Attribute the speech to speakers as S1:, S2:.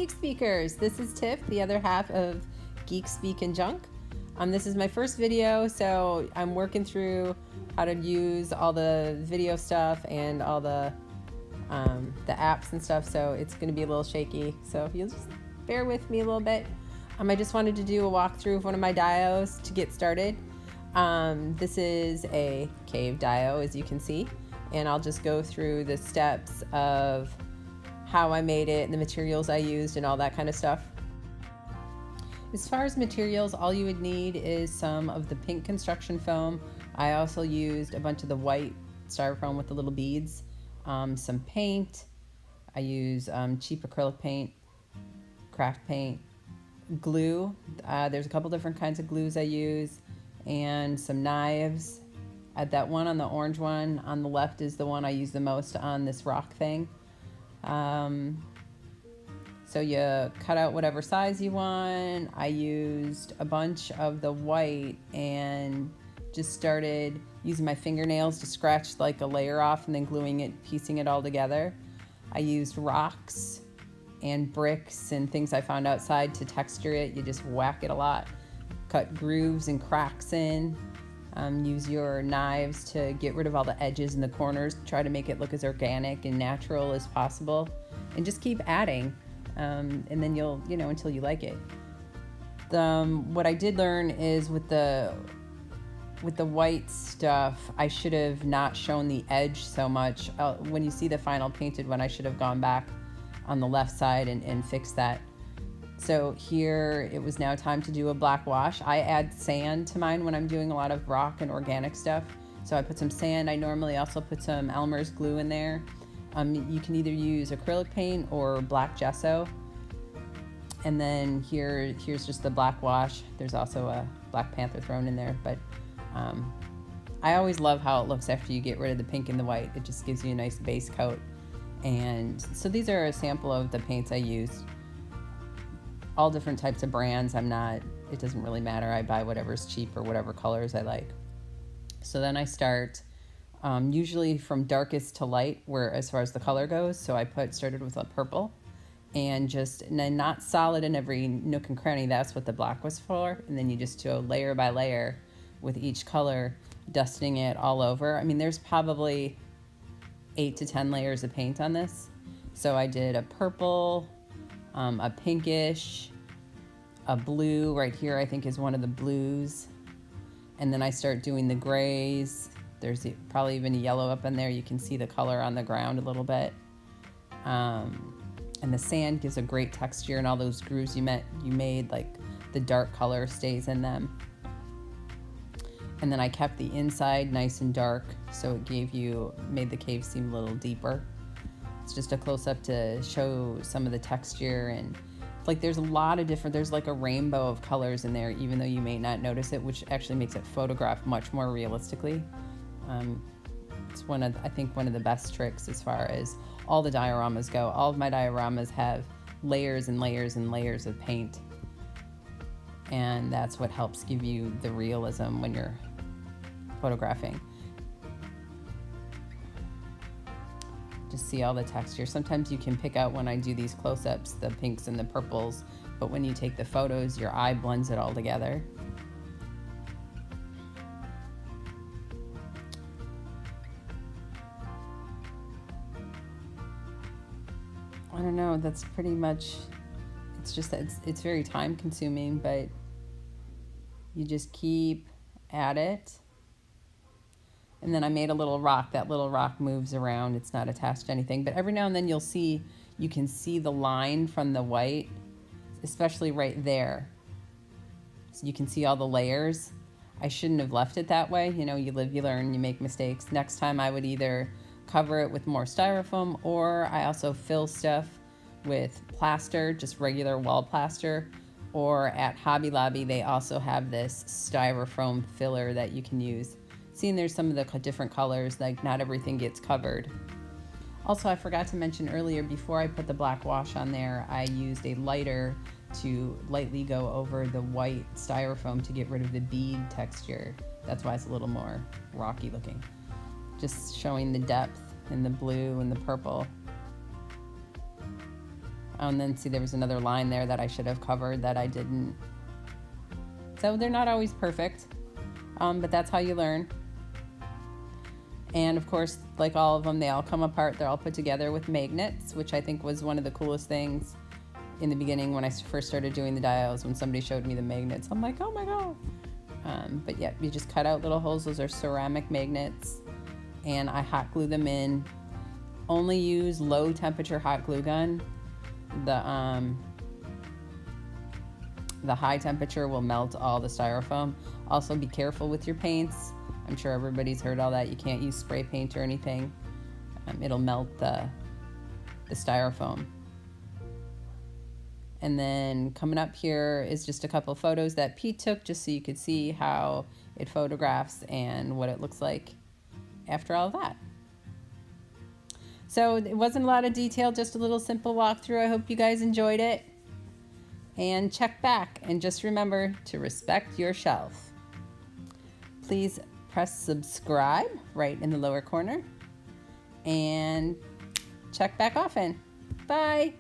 S1: Geek Speakers. This is Tiff, the other half of Geek Speak and Junk. This is my first video, so I'm working through how to use all the video stuff and all the apps and stuff, so it's going to be a little shaky, so if you'll just bear with me a little bit. I just wanted to do a walkthrough of one of my dios to get started. This is a cave dio, as you can see, and I'll just go through the steps of how I made it and the materials I used and all that kind of stuff. As far as materials, all you would need is some of the pink construction foam. I also used a bunch of the white styrofoam with the little beads, some paint. I use cheap acrylic paint, craft paint, glue. There's a couple different kinds of glues I use, and some knives. That one on the orange one on the left is the one I use the most on this rock thing. So you cut out whatever size you want. I used a bunch of the white and just started using my fingernails to scratch like a layer off and then gluing it, piecing it all together. I used rocks and bricks and things I found outside to texture it. You just whack it a lot. Cut grooves and cracks in. Use your knives to get rid of all the edges and the corners. Try to make it look as organic and natural as possible. And just keep adding. And then you'll, until you like it. What I did learn is with the white stuff, I should have not shown the edge so much. When you see the final painted one, I should have gone back on the left side and fixed that. So here it was now time to do a black wash. I add sand to mine when I'm doing a lot of rock and organic stuff. So I put some sand. I normally also put some Elmer's glue in there. You can either use acrylic paint or black gesso. And then here's just the black wash. There's also a Black Panther thrown in there, but I always love how it looks after you get rid of the pink and the white. It just gives you a nice base coat. And so these are a sample of the paints I used. All different types of brands. It doesn't really matter. I buy whatever's cheap or whatever colors I like. So then I start usually from darkest to light, as far as the color goes. So I started with a purple and then not solid in every nook and cranny. That's what the black was for. And then you just go layer by layer with each color, dusting it all over. I mean, there's probably 8 to 10 layers of paint on this. So I did a purple, a pinkish, a blue right here I think is one of the blues, and then I start doing the grays. There's probably even a yellow up in there. You can see the color on the ground a little bit, and the sand gives a great texture, and all those grooves you made, like the dark color stays in them. And then I kept the inside nice and dark, so it made the cave seem a little deeper. It's just a close-up to show some of the texture, and like there's a lot of there's like a rainbow of colors in there, even though you may not notice it, which actually makes it photograph much more realistically. It's I think one of the best tricks as far as all the dioramas go. All of my dioramas have layers and layers and layers of paint, and that's what helps give you the realism when you're photographing. Just see all the texture. Sometimes you can pick out when I do these close-ups, the pinks and the purples, but when you take the photos, your eye blends it all together. I don't know, that's pretty much, it's just that it's very time consuming, but you just keep at it. And then I made a little rock. That little rock moves around. It's not attached to anything. But every now and then you can see the line from the white, especially right there. So you can see all the layers. I shouldn't have left it that way. You live, you learn, you make mistakes. Next time I would either cover it with more styrofoam, or I also fill stuff with plaster, just regular wall plaster. Or at Hobby Lobby, they also have this styrofoam filler that you can use. Seeing there's some of the different colors, like not everything gets covered. Also, I forgot to mention earlier, before I put the black wash on there, I used a lighter to lightly go over the white styrofoam to get rid of the bead texture. That's why it's a little more rocky looking. Just showing the depth in the blue and the purple. And then see, there was another line there that I should have covered that I didn't. So they're not always perfect, but that's how you learn. And of course, like all of them, they all come apart. They're all put together with magnets, which I think was one of the coolest things in the beginning when I first started doing the dials. When somebody showed me the magnets, I'm like, oh my god. But yeah, you just cut out little holes. Those are ceramic magnets, and I hot glue them in. Only use low temperature hot glue gun. The high temperature will melt all the styrofoam. Also be careful with your paints. I'm sure everybody's heard all that. You can't use spray paint or anything. It'll melt the styrofoam. And then coming up here is just a couple photos that Pete took, just so you could see how it photographs and what it looks like after all that. So it wasn't a lot of detail, just a little simple walkthrough. I hope you guys enjoyed it. And check back, and just remember to respect your shelf. Please press subscribe right in the lower corner, and check back often. Bye.